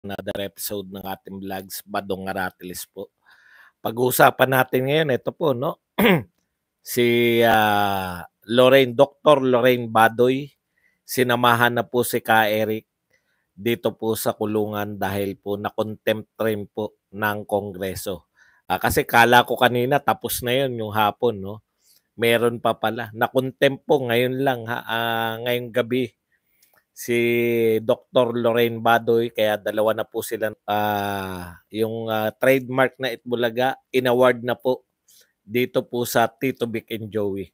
another episode ng ating vlogs, Badong Aratilis po. Pag-uusapan natin ngayon, ito po, no? Si Dr. Lorraine Badoy, sinamahan na po si Ka Eric dito po sa kulungan dahil po na-contempt rin po ng Kongreso. Kasi kala ko kanina tapos na yun yung hapon, no? Meron pa pala. Na-contempt po ngayon lang, ngayong gabi si Dr. Lorraine Badoy, kaya dalawa na po sila. Yung trademark na Itbulaga, inaward na po dito po sa Tito Vic and Joey.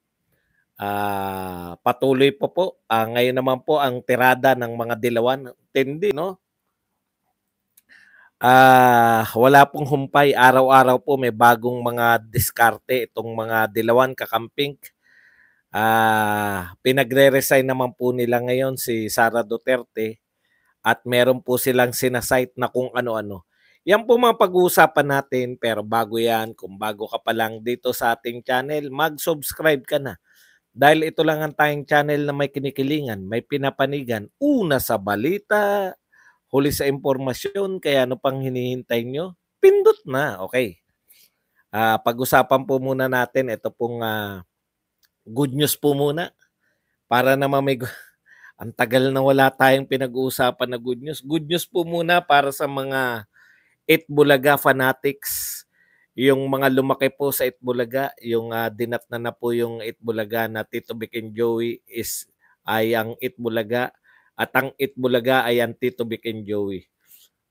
Patuloy po. Ngayon naman po ang tirada ng mga dilawan. Tindi, no? Wala pong humpay. Araw-araw po may bagong mga diskarte itong mga dilawan kakamping. Pinagre-resign naman po nila ngayon si Sara Duterte at meron po silang sinasite na kung ano-ano. Yan po mga pag-uusapan natin, pero bago yan, kung bago ka pa lang dito sa ating channel, mag-subscribe ka na. Dahil ito lang ang tayong channel na may kinikilingan, may pinapanigan, una sa balita, huli sa impormasyon, kaya ano pang hinihintay nyo? Pindot na, okay. Pag-usapan po muna natin, ito pong good news po muna. Para naman may... Ang tagal na wala tayong pinag-uusapan na good news. Good news po muna para sa mga Itbulaga fanatics. Yung mga lumaki po sa Itbulaga, yung dinatna na po yung Itbulaga na Tito Vic and Joey ay ang Itbulaga at ang Itbulaga ay ang Tito Vic and Joey.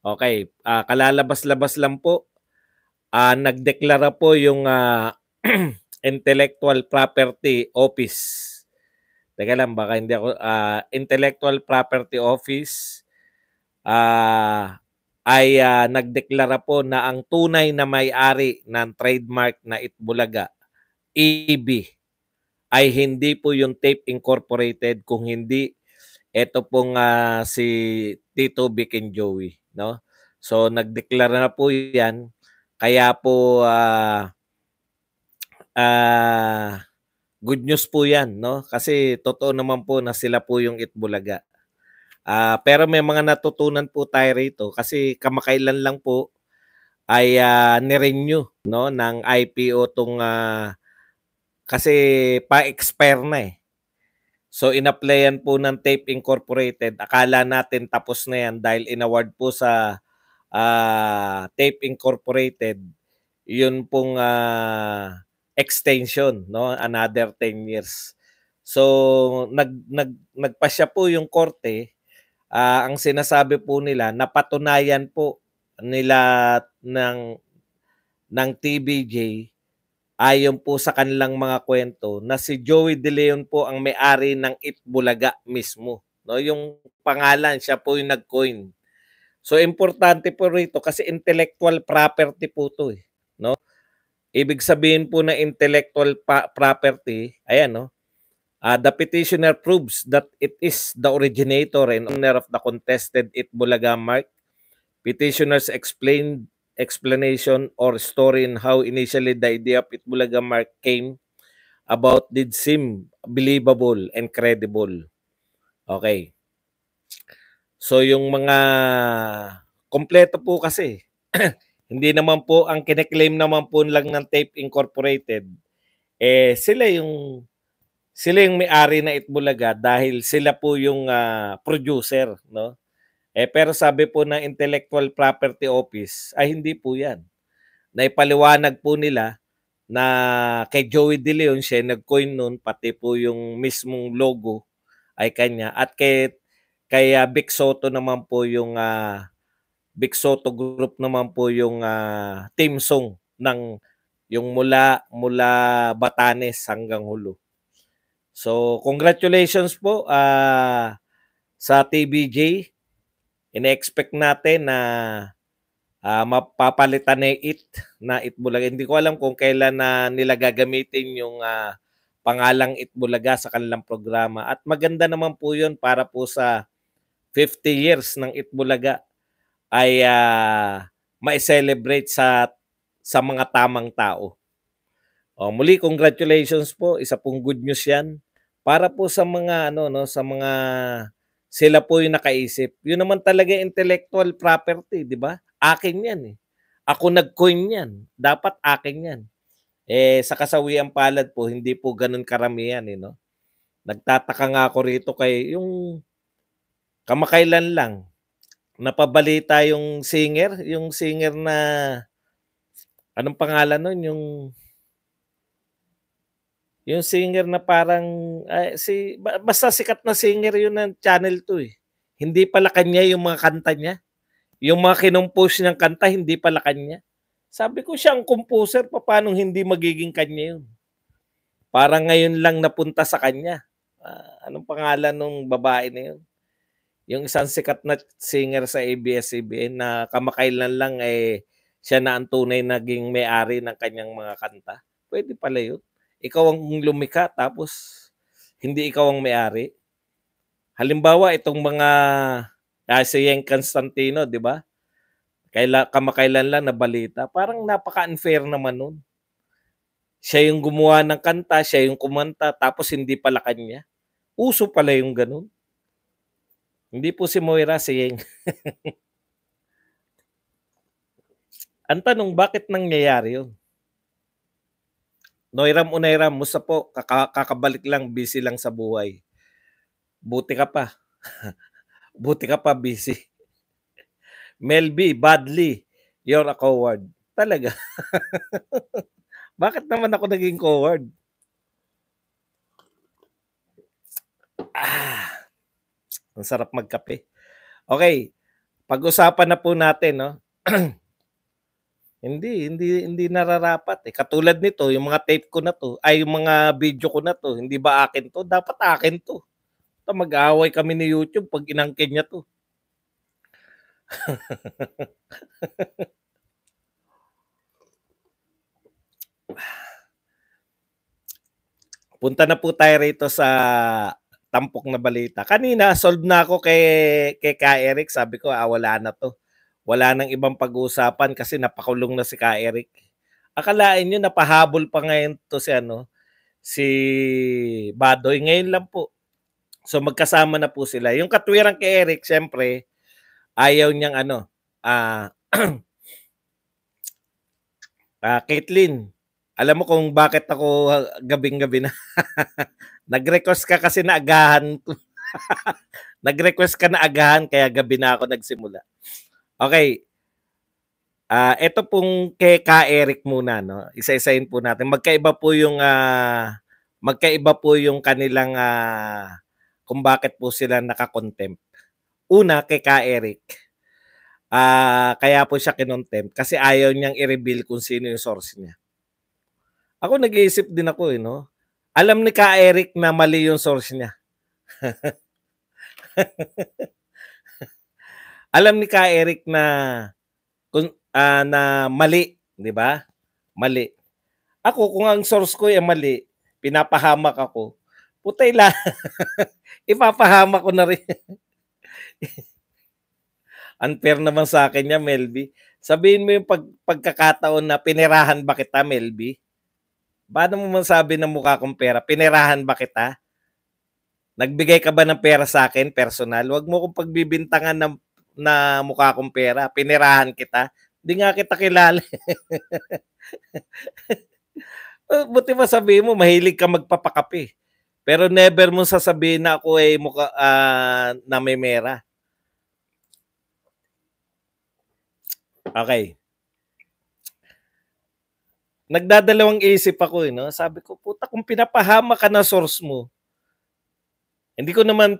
Okay, kalalabas-labas lang po. Nagdeklara po yung Intellectual Property Office. Teka lang, baka hindi ako, Intellectual Property Office ay nagdeklara po na ang tunay na may-ari ng trademark na Itbulaga, EB, ay hindi po yung Tape Incorporated, kung hindi ito pong si Tito Vic and Joey, no? So nagdeklara na po 'yan, kaya po good news po 'yan, no? Kasi totoo naman po na sila po yung Itbulaga. Pero may mga natutunan po tayo rito kasi kamakailan lang po ay ni-renew, no, ng IPO tong kasi pa-expire na eh. So in-applyan po ng Tape Incorporated. Akala natin tapos na yan dahil inaward po sa Tape Incorporated yun pong extension, no, another 10 years. So nagpasya po yung korte. Ang sinasabi po nila, napatunayan po nila ng TVJ ayon po sa kanilang mga kwento na si Joey De Leon po ang may-ari ng Itbulaga mismo. No, yung pangalan, siya po yung nag-coin. So importante po rito kasi intellectual property po to eh, no? Ibig sabihin po na intellectual property, ayan no. The petitioner proves that it is the originator and owner of the contested Itbulaga mark. Petitioners explanation or story in how initially the idea of Itbulaga mark came about did seem believable and credible. Okay. So yung mga kompleto po kasi, hindi naman po ang kine-claim naman po lang ng Tape Incorporated, sila yung may-ari na Itbulaga dahil sila po yung producer, no? Pero sabi po ng Intellectual Property Office ay hindi po 'yan. Naipaliwanag po nila na kay Joey De Leon siya nag-coin nun, pati po yung mismong logo ay kanya, at kay Vic Soto naman po yung Vic Soto Group naman po yung team song ng yung mula Batanes hanggang Hulo. So, congratulations po sa TBJ. Ine-expect natin na mapapalitan na Itbulaga. Hindi ko alam kung kailan na nila gagamitin yung pangalang Itbulaga sa kanilang programa. At maganda naman po yun para po sa 50 years ng Itbulaga ay ma-celebrate sa mga tamang tao. Muli, congratulations po. Isa pong good news yan. Para po sa mga sa mga Sila po yung nakaisip. Yun naman talaga intellectual property, di ba? Akin yan eh. Ako nag-coin yan. Dapat akin yan. Sa kasawiang palad po, hindi po ganun karamihan eh, no? Nagtataka nga ako rito kay yung kamakailan lang, napabalita yung singer na, anong pangalan nun, yung singer na parang, basta sikat na singer yun ng Channel 2 eh. Hindi pala kanya yung mga kanta niya. Yung mga kinompose niyang kanta, hindi pala kanya. Sabi ko siya ang composer, paano hindi magiging kanya yun? Parang ngayon lang napunta sa kanya. Anong pangalan nung babae na yun? Yung isang sikat na singer sa ABS-CBN na kamakailan lang siya na ang tunay naging may-ari ng kanyang mga kanta. Pwede pala yun. Ikaw ang lumikha tapos hindi ikaw ang may-ari. Halimbawa, itong mga si Yeng Constantino, di ba? Kamakailan lang na balita. Parang napaka-unfair naman nun. Siya yung gumawa ng kanta, siya yung kumanta, tapos hindi pala kanya. Uso pala yung ganun. Hindi po si Moira, si Yeng. Ang tanong, bakit nangyayari yun? Noiram Unairam, musta po? Kakabalik lang, busy lang sa buhay. Buti ka pa. Buti ka pa, busy. Melby, badly. You're a coward. Talaga. Bakit naman ako naging coward? Ang sarap magkape. Okay. Pag-usapan na po natin, no? Hindi nararapat eh. Katulad nito, yung mga tape ko na to, yung mga video ko na to, hindi ba akin to? Dapat akin to. Mag-aaway kami ni YouTube pag inangkin niya to. Punta na po tayo rito sa tampok na balita. Kanina, solve na ako kay Ka Eric. Sabi ko, wala na to. Wala nang ibang pag-uusapan kasi napakulong na si Ka Eric. Akalain nyo, napahabol pa ngayon to si Badoy. Ngayon lang po. So magkasama na po sila. Yung katwiran kay Eric, syempre, ayaw niyang Caitlyn, alam mo kung bakit ako gabing-gabi na? Nag-request ka kasi na agahan. Nag-request ka na agahan kaya gabi na ako nagsimula. Okay. Ito pong kay Ka Eric muna, no? Isa-isahin po natin. Magkaiba po yung kanilang kung bakit po sila nakakontempt. Una, kay Ka Eric. Kaya po siya kinontempt kasi ayaw niyang i-reveal kung sino yung source niya. Ako nag-iisip din ako no? Alam ni Ka Eric na mali yung source niya. Alam ni Ka Eric na mali, di ba? Mali. Ako, kung ang source ko ay mali, pinapahamak ako, putay lang. Ipapahamak ko na rin. Unfair naman sa akin niya, Melby. Sabihin mo yung pagkakataon na pinirahan ba kita, Melby? Paano mo masabi na mukha kong pera? Pinirahan ba kita? Nagbigay ka ba ng pera sa akin, personal? Huwag mo kong pagbibintangan na mukha kong pera. Pinirahan kita. Hindi nga kita kilala. Buti ba sabihin mo, mahilig ka magpapakape. Pero never mo sasabihin na ako ay mukha na may mera. Okay. Nagdadalawang isip ako no? Sabi ko, puta, kung pinapahama ka na source mo, hindi ko naman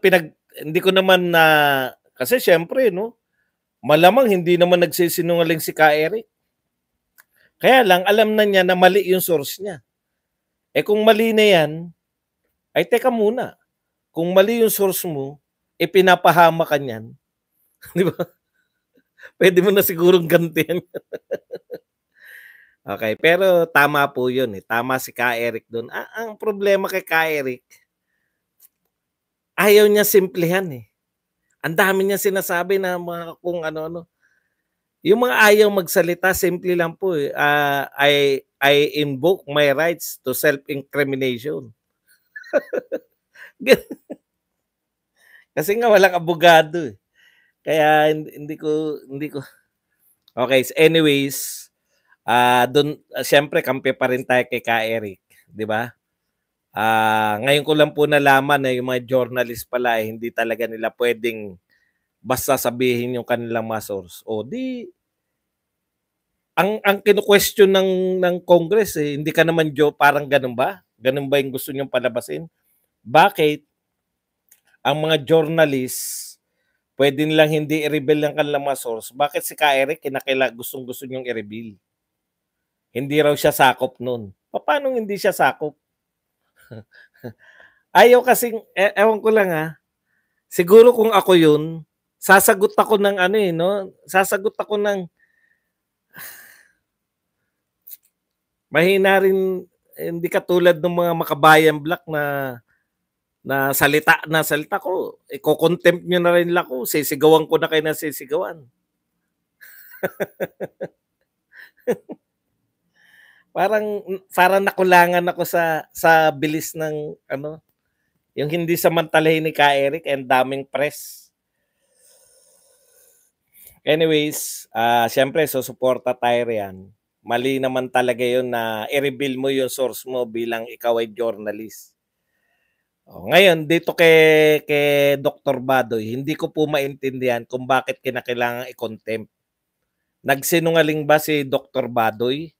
kasi syempre, no? Malamang hindi naman nagsisinungaling si Ka Eric. Kaya lang, alam na niya na mali yung source niya. Kung mali na yan, ay teka muna. Kung mali yung source mo, pinapahama ka niyan. Di ba? Pwede mo na sigurong gantihan. Okay, pero tama po yun eh. Tama si Ka Eric doon. Ang problema kay Ka Eric, ayaw niya simplihan eh. Ang dami niya sinasabi na mga kung ano-ano. Yung mga ayaw magsalita, simple lang po eh. I invoke my rights to self-incrimination. Kasi nga walang abogado, eh. Kaya hindi ko okay, anyways, dun siyempre kampi pa rin tayo kay Ka Eric, 'di ba? Ngayon ko lang po nalaman na yung mga journalist pala, eh, hindi talaga nila puwedeng basta sabihin yung kanilang mga source. O di ang kinu-question ng Congress, eh, hindi ka naman parang gano'n ba? Gano'n ba yung gusto niyong palabasin? Bakit ang mga journalist puwede nilang hindi i-reveal ang kanilang mga source, bakit si Ka Eric gustong-gusto niyong i-reveal? Hindi raw siya sakop nun. Papaanong hindi siya sakop? Ayaw kasing ewan ko lang, siguro kung ako yun, sasagot ako ng ano, eh, 'no, sasagot ako ng mahina rin, hindi katulad ng mga Makabayan Black na salita ko, iko-contempt niyo na rin ako, sisigawan ko na kayo ng sisigawan. Parang nakulangan ako sa bilis ng ano, yung hindi samantalahin ni Ka Eric and daming press. Anyways, siyempre susuporta tayo riyan. Mali naman talaga yun na i-reveal mo yung source mo bilang ikaw ay journalist. Ngayon dito kay Dr. Badoy, hindi ko po maintindihan kung bakit kinakailangang i-contempt. Nagsinungaling ba si Dr. Badoy?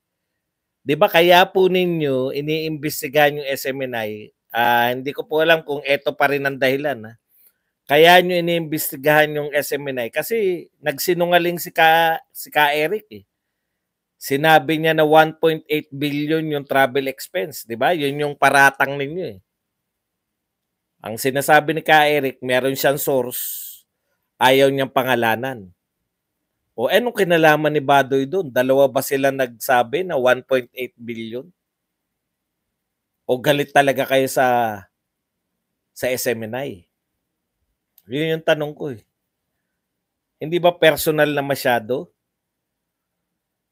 'Di ba kaya po ninyo iniimbestigahan yung SMNI? Hindi ko po alam kung eto pa rin ang dahilan. Kaya nyo iniimbestigahan yung SMNI kasi nagsinungaling si Ka Eric, eh. Sinabi niya na 1.8 billion yung travel expense, 'di ba? Yun yung paratang ninyo, eh. Ang sinasabi ni Ka Eric, meron siyang source, ayaw niyang pangalanan. O anong kinalaman ni Badoy doon? Dalawa ba sila nagsabi na 1.8 billion? O galit talaga kayo sa SMNI? Yun yung tanong ko, eh. Hindi ba personal na masyado?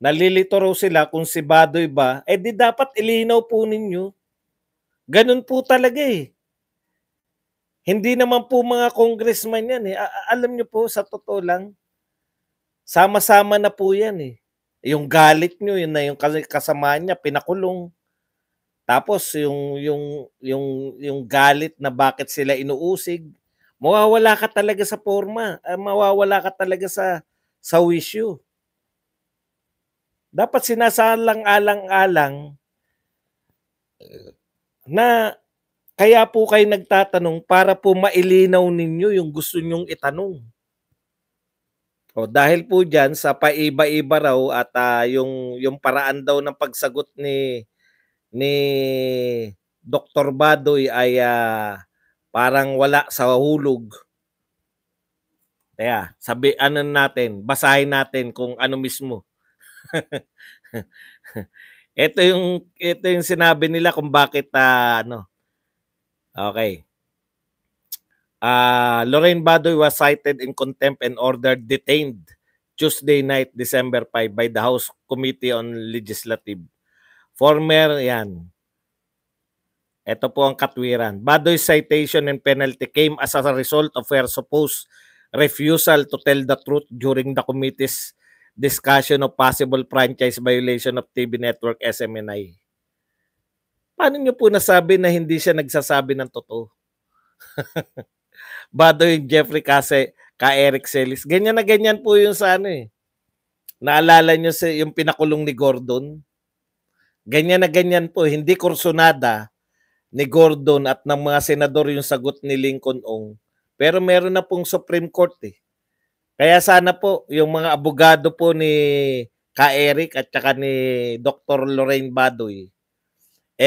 Nalilito raw sila kung si Badoy ba, di dapat ilinaw po ninyo. Ganun po talaga, eh. Hindi naman po mga congressman yan, eh. Alam nyo po, sa totoo lang, sama-sama na po yan, eh. Yung galit nyo, yun na yung kasama niya, pinakulong. Tapos yung galit na bakit sila inuusig, mawawala ka talaga sa forma, mawawala ka talaga sa wisyo. Dapat sinasalang-alang-alang na kaya po kayo nagtatanong para po mailinaw ninyo yung gusto nyong itanong. O dahil po diyan sa paiba-iba raw at yung paraan daw ng pagsagot ni Dr. Badoy ay parang wala sa hulog. Kaya basahin natin kung ano mismo. ito yung sinabi nila kung bakit Okay. Lorraine Badoy was cited in contempt and ordered detained Tuesday night, December 5 by the House Committee on Legislative. Ito po ang katwiran. Badoy's citation and penalty came as a result of her supposed refusal to tell the truth during the committee's discussion of possible franchise violation of TV network SMNI. Paano niyo po nasabi na hindi siya nagsasabi ng totoo? Badoy Jeffrey Ka Eric Celis. Ganyan na ganyan po yung sa eh. Naalala niyo yung pinakulong ni Gordon? Ganyan na ganyan po. Hindi kursunada ni Gordon at ng mga senador yung sagot ni Lincoln Ong. Pero meron na pong Supreme Court, eh. Kaya sana po yung mga abogado po ni Ka Eric at saka ni Dr. Lorraine Badoy,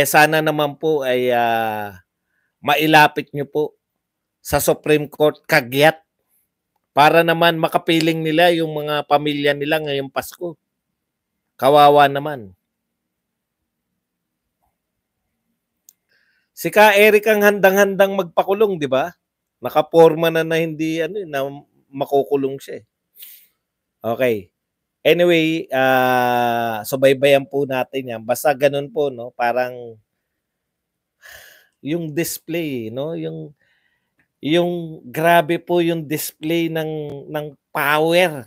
sana naman po ay mailapit nyo po sa Supreme Court kagyat para naman makapiling nila yung mga pamilya nila ngayong Pasko. Kawawa naman. Si Ka Eric ang handang-handang magpakulong, di ba? Nakaporma na hindi na makukulong siya. Okay. Anyway, subaybayan po natin yan. Basta ganun po, no? Parang yung display, no? Yung Yung grabe po yung display ng power.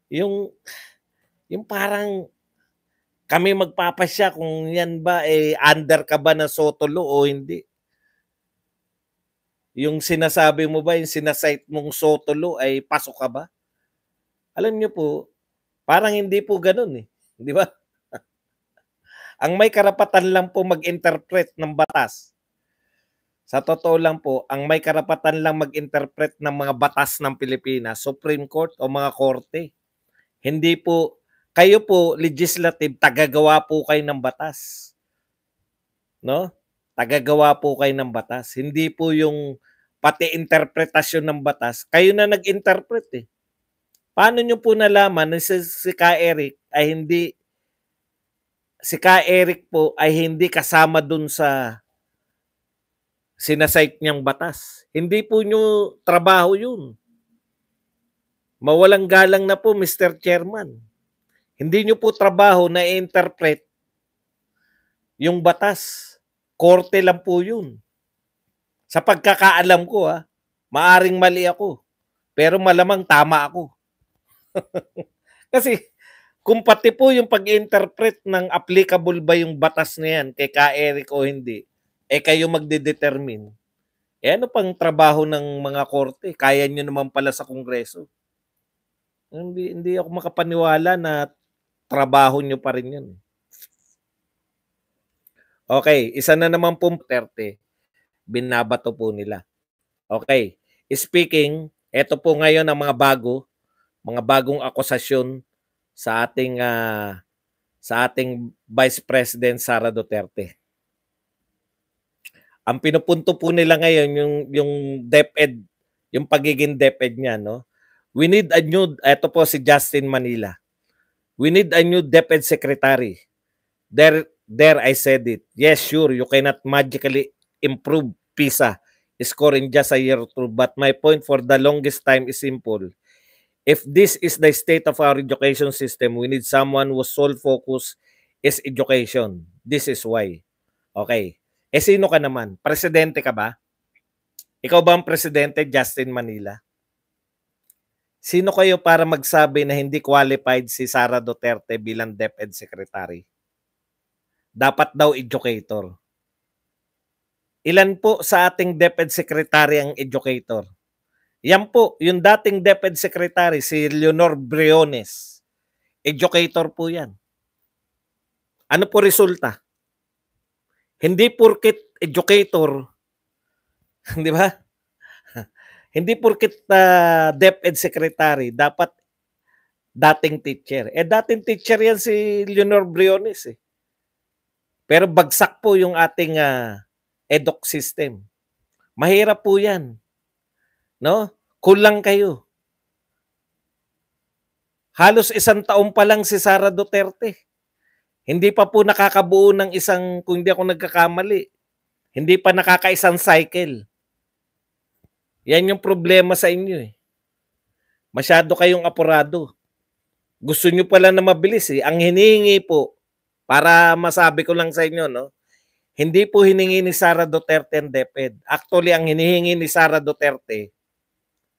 Yung yung parang kami magpapasya kung yan ba under ka ba ng Sotolo o hindi. Yung sinasabi mo ba, yung sinasite mong Sotolo ay pasok ka ba? Alam niyo po, parang hindi po gano'n, eh, 'di ba? Ang may karapatan lang po mag-interpret ng batas. Sa totoo lang po, ang may karapatan lang mag-interpret ng mga batas ng Pilipinas, Supreme Court o mga korte. Hindi po, kayo po, legislative, tagagawa po kayo ng batas. No? Tagagawa po kayo ng batas. Hindi po yung pati interpretasyon ng batas. Kayo na nag-interpret eh. Paano nyo po nalaman na si Ka Eric ay hindi, si Ka Eric po ay hindi kasama dun sa sinasite niyang batas? Hindi po nyo trabaho yun. Mawalang galang na po, Mr. Chairman. Hindi nyo po trabaho na i-interpret yung batas. Korte lang po yun. Sa pagkakaalam ko, maaring mali ako. Pero malamang tama ako. Kasi kung pati po yung pag-interpret ng applicable ba yung batas na yan kay Ka Eric o hindi, kayo magde-determine. Ano pang trabaho ng mga korte? Kaya nyo naman pala sa Kongreso. Hindi ako makapaniwala na trabaho nyo pa rin yun. Okay, isa na naman po Duterte, binabato po nila. Okay, speaking, eto po ngayon ang mga bagong akusasyon sa ating Vice President Sara Duterte. Ang pinupunto po nila ngayon yung DepEd, yung pagiging DepEd niya, no? We need a new, eto po si Justin Manila. We need a new DepEd secretary. There I said it. Yes, sure, you cannot magically improve PISA score in just a year or two, but my point for the longest time is simple. If this is the state of our education system, we need someone whose sole focus is education. This is why. Okay. Sino ka naman? Presidente ka ba? Ikaw ba ang presidente, Justin Manila? Sino kayo para magsabi na hindi qualified si Sara Duterte bilang DepEd Secretary? Dapat daw educator. Ilan po sa ating DepEd Secretary ang educator? Yan po, yung dating DepEd Secretary, si Leonor Briones. Educator po yan. Ano po resulta? Hindi porket educator, di ba? Hindi porket DepEd Secretary, dapat dating teacher. Dating teacher yan si Leonor Briones eh. Pero bagsak po yung ating EDOC system. Mahirap po yan. No? Kulang kayo. Halos 1 taon pa lang si Sara Duterte. Hindi pa po nakakabuo ng isang, kung hindi ako nagkakamali, hindi pa nakakaisang cycle. Yan yung problema sa inyo eh. Masyado kayong apurado. Gusto nyo pala na mabilis eh. Ang hinihingi po, para masabi ko lang sa inyo, no? Hindi po hiningi ni Sara Duterte ang DepEd. Actually, ang hinihingi ni Sara Duterte,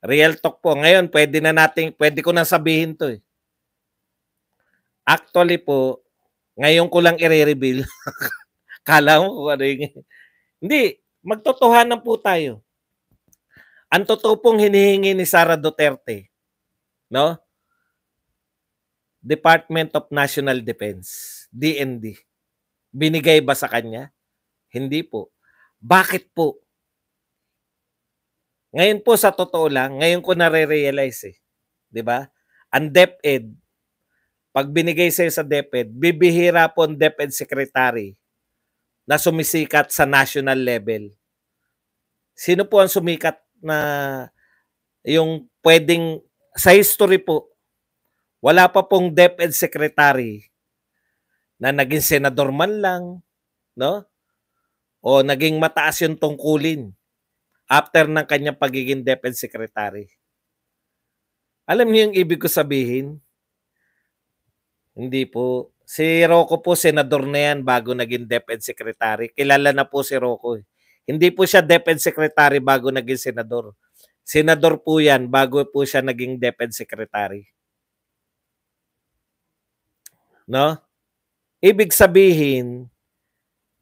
real talk po. Ngayon, pwede ko na sabihin to eh. Actually po, ngayon ko lang i-reveal. Kala mo kung ano yung... Hindi, magtotohanan po tayo. Ang totoo pong hinihingi ni Sara Duterte, no? Department of National Defense, DND. Binigay ba sa kanya? Hindi po. Bakit po? Ngayon po sa totoo lang, ngayon ko nare-realize eh. 'Di ba? Ang DepEd, pag binigay sa'yo sa DepEd, bibihira po ang DepEd Secretary na sumisikat sa national level. Sino po ang sumikat na yung pwedeng, sa history po, wala pa pong DepEd Secretary na naging senador man lang, no? O naging mataas yung tungkulin after ng kanyang pagiging DepEd Secretary. Alam niyo yung ibig ko sabihin? Hindi po. Si Rocco po, senador na yan bago naging DepEd Secretary. Kilala na po si Rocco. Hindi po siya DepEd Secretary bago naging senador. Senador po yan bago po siya naging DepEd Secretary. No? Ibig sabihin,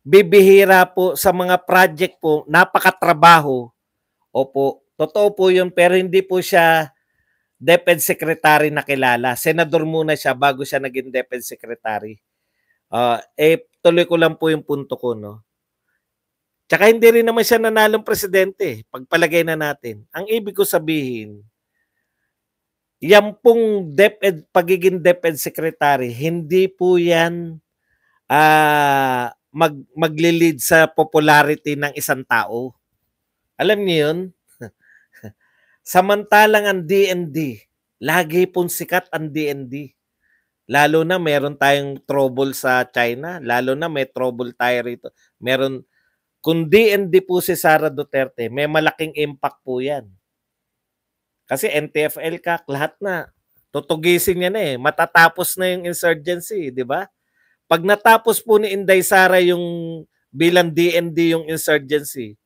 bibihira po sa mga project po, napakatrabaho. Opo, totoo po yun, pero hindi po siya DepEd Secretary na kilala. Senador muna siya bago siya naging DepEd Secretary. Tuloy ko lang po yung punto ko, no? Tsaka hindi rin naman siya nanalong presidente, pagpalagay na natin. Ang ibig ko sabihin, yan pong pagiging DepEd Secretary, hindi po yan maglilid sa popularity ng isang tao. Alam niyo yun? Samantalang ang DND, lagi pong sikat ang DND. Lalo na meron tayong trouble sa China, lalo na may trouble tayo rito. Kung DND po si Sara Duterte, may malaking impact po yan. Kasi NTF-L lahat na. Tutugisin niya na eh. Matatapos na yung insurgency, di ba? Pag natapos po ni Inday Sara yung bilang DND yung insurgency,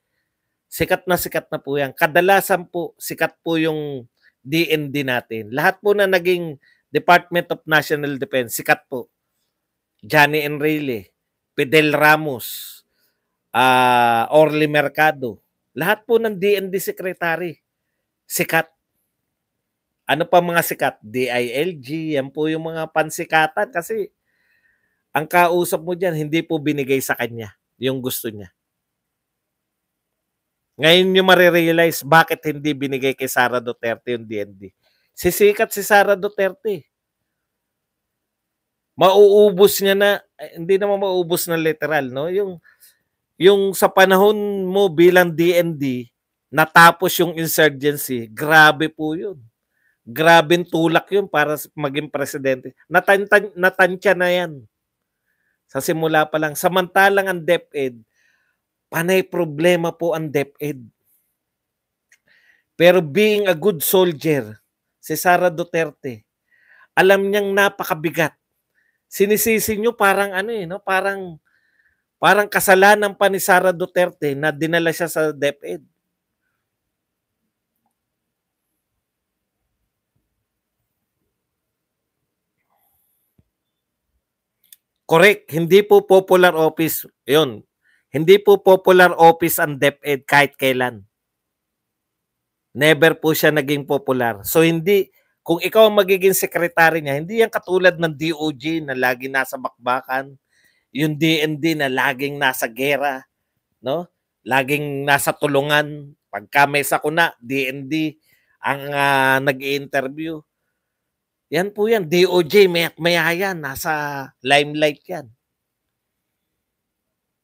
sikat na po yan. Kadalasan po, sikat po yung DND natin. Lahat po na naging Department of National Defense, sikat po. Johnny Enrile, Fidel Ramos, Orly Mercado. Lahat po ng DND secretary, sikat. Ano pa mga sikat? DILG, yan po yung mga pansikatan kasi ang kausap mo dyan, hindi po binigay sa kanya yung gusto niya. Ngayon nyo marirealize bakit hindi binigay kay Sara Duterte yung DND. Sisikat si Sara Duterte. Mauubos niya na, hindi naman mauubos na literal, no? Yung sa panahon mo bilang DND, natapos yung insurgency, grabe po yun. Grabing tulak yun para maging presidente. Natansya na yan. Sa simula pa lang. Samantalang ang DepEd, panay problema po ang DepEd. Pero being a good soldier, si Sara Duterte, alam niyang napakabigat. Sinisisi niyo parang no? Parang kasalanan pa ni Sara Duterte na dinala siya sa DepEd. Correct, hindi po popular office. 'Yun. Hindi po popular office ang DepEd kahit kailan. Never po siya naging popular. So hindi, kung ikaw ang magiging sekretary niya, hindi yan katulad ng DOJ na laging nasa bakbakan, yung DND na laging nasa gera, no? Laging nasa tulungan. Pagka may sakuna, DND ang nag-i-interview. Yan po yan. DOJ, maya yan. Nasa limelight yan.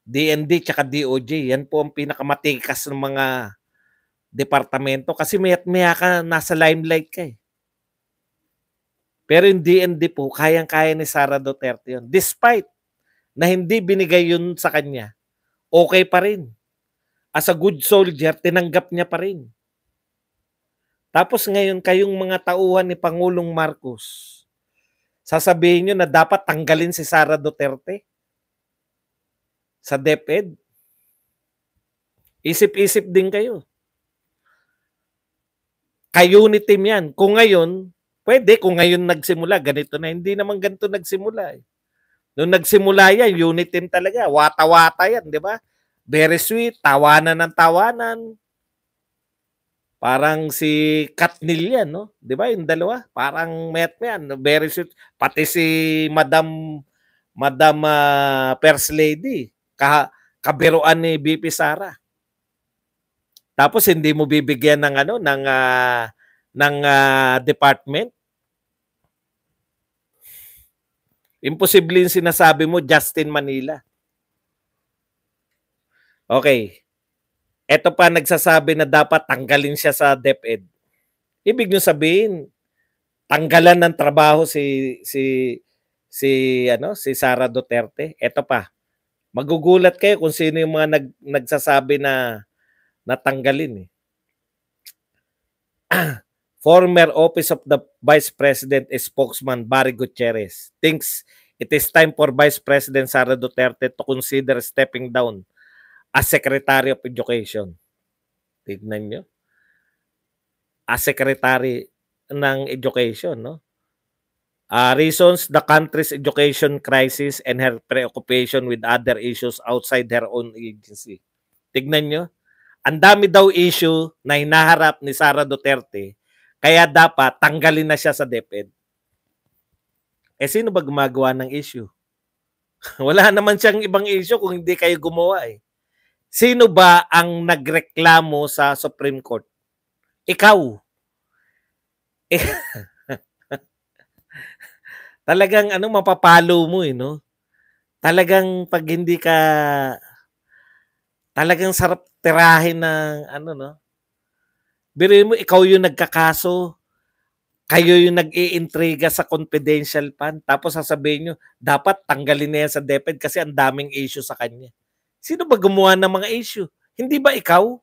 DND tsaka DOJ, yan po ang pinakamatikas ng mga departamento kasi maya ka nasa limelight ka eh. Pero yung DND po, kayang-kaya ni Sara Duterte yun. Despite na hindi binigay yun sa kanya, okay pa rin. As a good soldier, tinanggap niya pa rin. Tapos ngayon, kayong mga tauhan ni Pangulong Marcos, sasabihin nyo na dapat tanggalin si Sara Duterte sa DepEd. Isip-isip din kayo. Ka-unit team yan. Kung ngayon, pwede kung ngayon nagsimula, ganito na. Hindi naman ganito nagsimula. Nung nagsimula yan, unit team talaga. Wata-wata yan, di ba? Very sweet, tawanan ng tawanan. Parang si Katnil yan, no? Di ba? Yung dalawa. Parang met yan. Very sweet. Pati si Madam First Lady. Kabiruan ni BP Sara. Tapos hindi mo bibigyan ng ng department. Imposible yung sinasabi mo, Justin Manila. Okay. Ito pa nagsasabi na dapat tanggalin siya sa DepEd. Ibig nyo sabihin, tanggalan ng trabaho si Sara Duterte. Ito pa. Magugulat kayo kung sino yung mga nagsasabi na natanggalin eh. Former Office of the Vice President spokesman Barry Gutierrez thinks it is time for Vice President Sara Duterte to consider stepping down as Secretary of Education. Tignan nyo. As Secretary ng Education, no? Reasons the country's education crisis and her preoccupation with other issues outside her own agency. Tignan nyo. Ang dami daw issue na hinaharap ni Sara Duterte, kaya dapat tanggalin na siya sa DepEd. Eh sino ba gumagawa ng issue? Wala naman siyang ibang issue kung hindi kayo gumawa eh. Sino ba ang nagreklamo sa Supreme Court? Ikaw. Talagang mapapalo mo eh, no? Talagang pag hindi ka talagang sarap tirahin ng no? Biruin mo, ikaw yung nagkakaso, kayo yung nag-iintriga sa confidential fund, tapos sasabihin nyo, dapat tanggalin na yan sa DepEd kasi ang daming issue sa kanya. Sino ba gumawa ng mga issue? Hindi ba ikaw?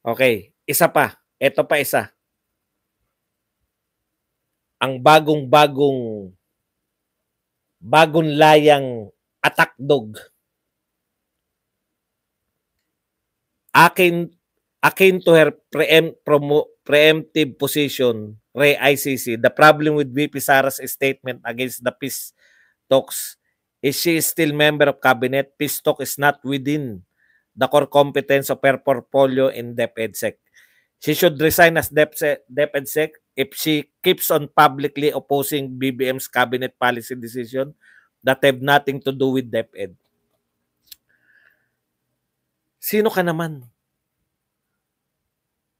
Okay, isa pa. Ito pa isa. Ang bagong layang attack dog. Akin to her preemptive position, Ray ICC, the problem with VP Sara's statement against the peace talks is she is still member of cabinet. Peace talk is not within the core competence of her portfolio in DepEdsec. She should resign as DepEdsec if she keeps on publicly opposing BBM's cabinet policy decision that have nothing to do with DepEd. Sino ka naman?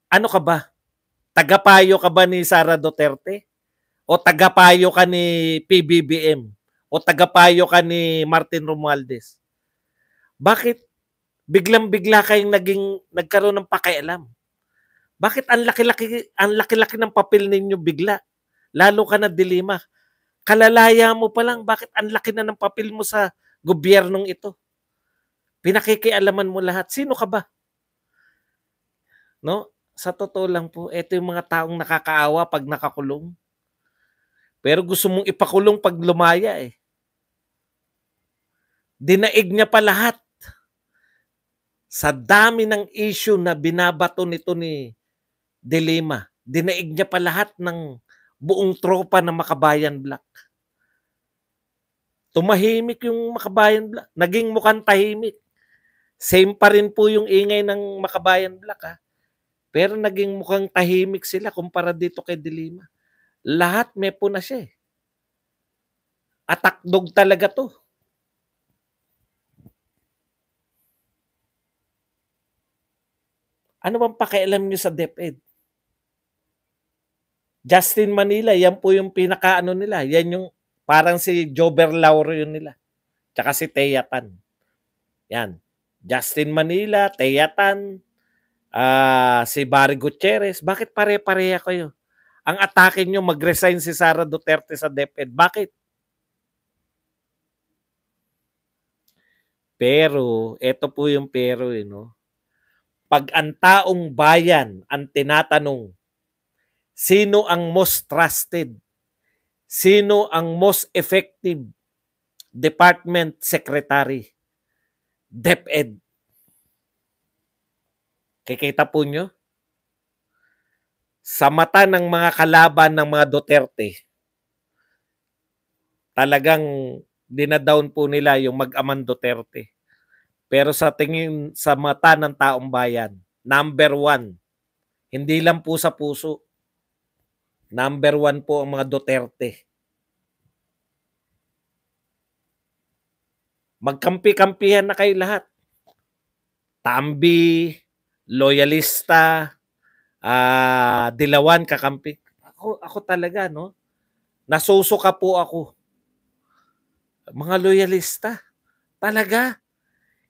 Ano ka ba? Tagapayo ka ba ni Sara Duterte? O tagapayo ka ni PBBM? O tagapayo ka ni Martin Romualdez? Bakit biglang-bigla kayong nagkaroon ng pakialam? Bakit ang laki-laki ng papel ninyo bigla? Lalo ka na dilima. Kalalaya mo pa lang, bakit ang laki na ng papel mo sa gobyernong ito? Pinakikialaman mo lahat. Sino ka ba? No? Sa totoo lang po, ito yung mga taong nakakaawa pag nakakulong. Pero gusto mong ipakulong pag lumaya eh. Dinaig niya pa lahat. Sa dami ng issue na binabato nito ni De Lima, dinaig niya pa lahat ng buong tropa ng Makabayan Black. Tumahimik yung Makabayan Black. Naging mukhang tahimik. Same pa rin po yung ingay ng Makabayan Black ha. Pero naging mukhang tahimik sila kumpara dito kay De Lima. Lahat may puna siya eh. Attack dog talaga to. Ano bang pakialam nyo sa DepEd? Justin Manila, yan po yung pinaka nila. Yan yung parang si Jober Lauro yun nila. Tsaka si Thea Tan. Yan. Justin Manila, Thea Tan, si Barry Gutierrez. Bakit pare-pareha kayo? Ang atake nyo, mag-resign si Sara Duterte sa DepEd. Bakit? Pero, ito po yung pero, no? Pag ang taong bayan ang tinatanong, sino ang most trusted? Sino ang most effective department secretary? DepEd. Kikita po nyo? Sa mata ng mga kalaban ng mga Duterte, talagang dinadown po nila yung mag-amang Duterte. Pero sa tingin sa mata ng taong bayan, number 1, hindi lang po sa puso, number 1 po ang mga Duterte. Magkampi-kampihan na kayo lahat. Tambi, loyalista, Dilawan, kakampi. Ako talaga, no? Nasusuka po ako. Mga loyalista. Talaga.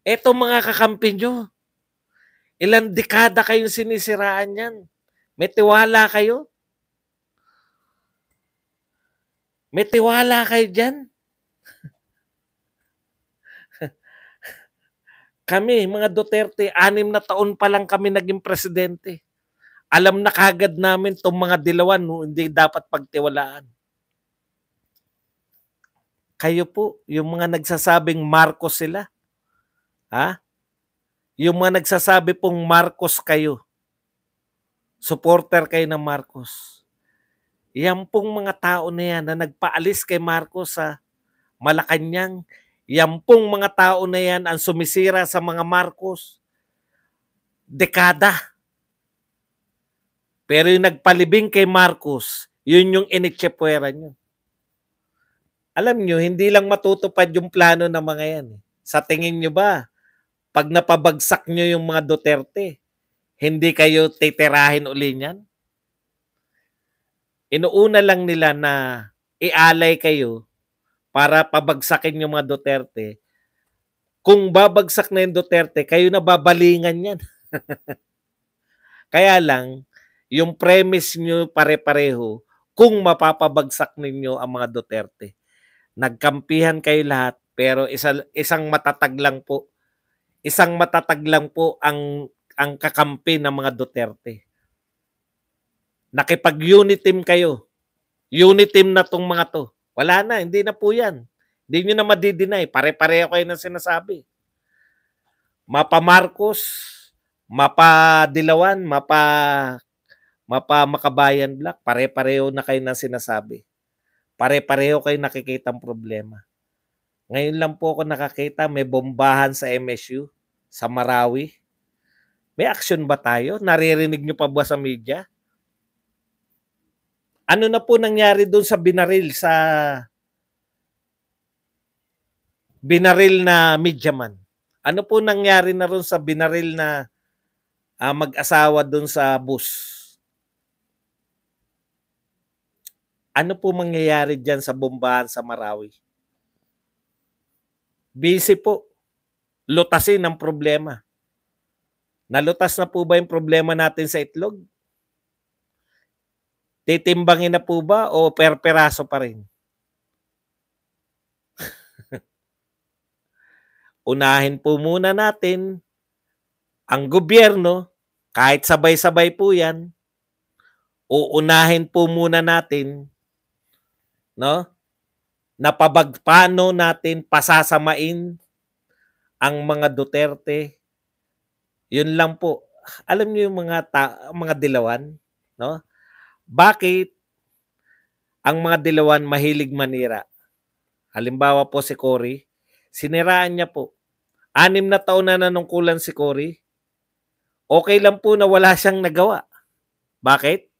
Eto mga kakampi nyo. Ilang dekada kayong sinisiraan yan. May tiwala kayo? May tiwala kayo dyan? Kami, mga Duterte, 6 na taon pa lang kami naging presidente. Alam na kagad namin itong mga Dilawan, hindi dapat pagtiwalaan. Kayo po, yung mga nagsasabing Marcos sila. Ha? Yung mga nagsasabi pong Marcos kayo, supporter kayo ng Marcos. Yan pong mga tao na yan na nagpaalis kay Marcos sa Malacanang. Yan pong mga tao na yan ang sumisira sa mga Marcos. Dekada. Pero yung nagpalibing kay Marcos, yun yung initsepwera nyo. Alam nyo, hindi lang matutupad yung plano ng mga yan. Sa tingin nyo ba, pag napabagsak nyo yung mga Duterte, hindi kayo titirahin uli niyan? Inuuna lang nila na ialay kayo para pabagsakin yung mga Duterte. Kung babagsak na yung Duterte, kayo na babalingan yan. Kaya lang, yung premise nyo pare-pareho kung mapapabagsak ninyo ang mga Duterte. Nagkampihan kayo lahat, pero isang matatag lang po. Isang matatag lang po ang kakampi ng mga Duterte. Nakipag-unit team kayo. Unit team na tong mga to. Wala na, hindi na po yan. Hindi nyo na madidinay. Pare-pareho kayo ng sinasabi. Mapa Marcos, mapa Dilawan, mapa Makabayan Black, pare-pareho na kayo ng sinasabi. Pare-pareho kayo nakikita ang problema. Ngayon lang po ako nakakita may bombahan sa MSU, sa Marawi. May action ba tayo? Naririnig nyo pa ba sa media? Ano na po nangyari doon sa binaril na mediaman? Ano po nangyari na ron sa binaril na mag-asawa doon sa bus? Ano po mangyayari dyan sa bombahan sa Marawi? Busy po. Lutasin ang problema. Nalutas na po ba yung problema natin sa itlog? Titimbangin na po ba o per-peraso pa rin? Unahin po muna natin ang gobyerno, kahit sabay-sabay po yan, uunahin po muna natin, no? Paano natin pasasamain ang mga Duterte. Yun lang po. Alam niyo yung mga dilawan, no? Bakit ang mga dilawan mahilig manira? Halimbawa po si Cory, siniraan niya po. 6 na taon na nanungkulan si Cory. Okay lang po na wala siyang nagawa. Bakit?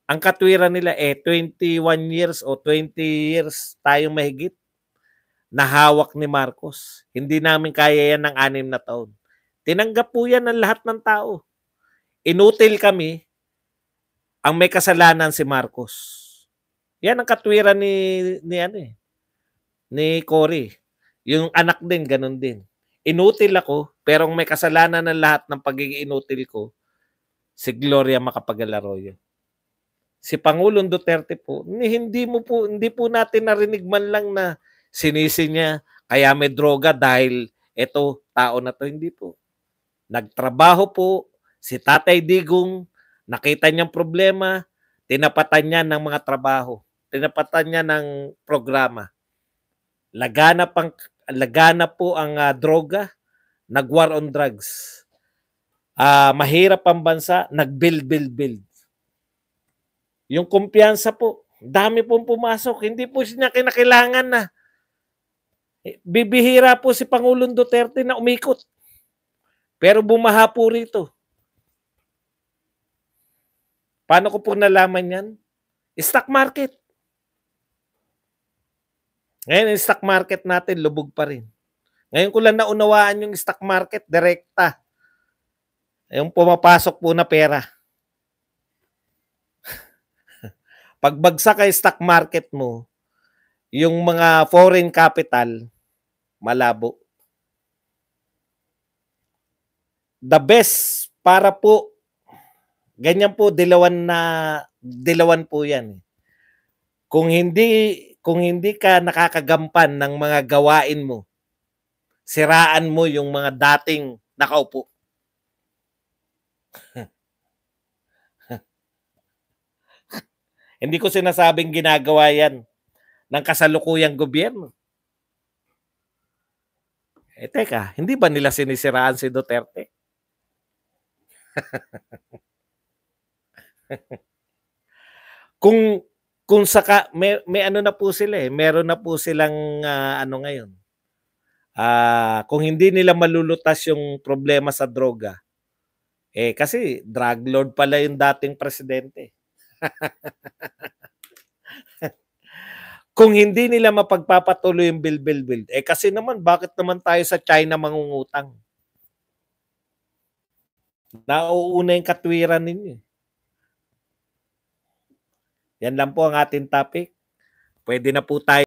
Ang katwiran nila 21 years o 20 years tayong mahigit na hawak ni Marcos. Hindi namin kaya yan ng 6 na taon. Tinanggap po yan ng lahat ng tao. Inutil kami, ang may kasalanan si Marcos. Yan ang katwiran ni Cory. Yung anak din, ganun din. Inutil ako, pero ang may kasalanan ng lahat ng pagiging inutil ko, si Gloria Macapagal-Arroyo. Si Pangulong Duterte po, hindi po natin narinig man lang na sinisi niya kaya may droga dahil eto tao na to, hindi po. Nagtrabaho po si Tatay Digong, nakita niyang problema, tinapatan niya ng mga trabaho, tinapatan niya ng programa. Lagana po ang droga, nag-war on drugs. Mahirap ang bansa, nag-build. Yung kumpiyansa po, dami pong pumasok. Hindi po siya kinakailangan na. Bibihira po si Pangulong Duterte na umikot. Pero bumaha po rito. Paano ko po nalaman yan? Stock market. Ngayon, yung stock market natin, lubog pa rin. Ngayon ko lang naunawaan yung stock market, direkta. Yung pumapasok po na pera. Pagbagsak ay stock market mo, yung mga foreign capital, malabo. The best para po, ganyan po, dilawan po yan. Kung hindi ka nakakagampan ng mga gawain mo, siraan mo yung mga dating nakaupo. Hindi ko sinasabing ginagawa yan ng kasalukuyang gobyerno. Teka, hindi ba nila sinisiraan si Duterte? Kung may ano na po sila, meron na po silang, ano ngayon, kung hindi nila malulutas yung problema sa droga, kasi drug lord pala yung dating presidente. Kung hindi nila mapagpapatuloy yung Build, kasi naman bakit naman tayo sa China mangungutang? Nauuna yung katwiran ninyo. Yan lang po ang ating topic. Pwede na po tayo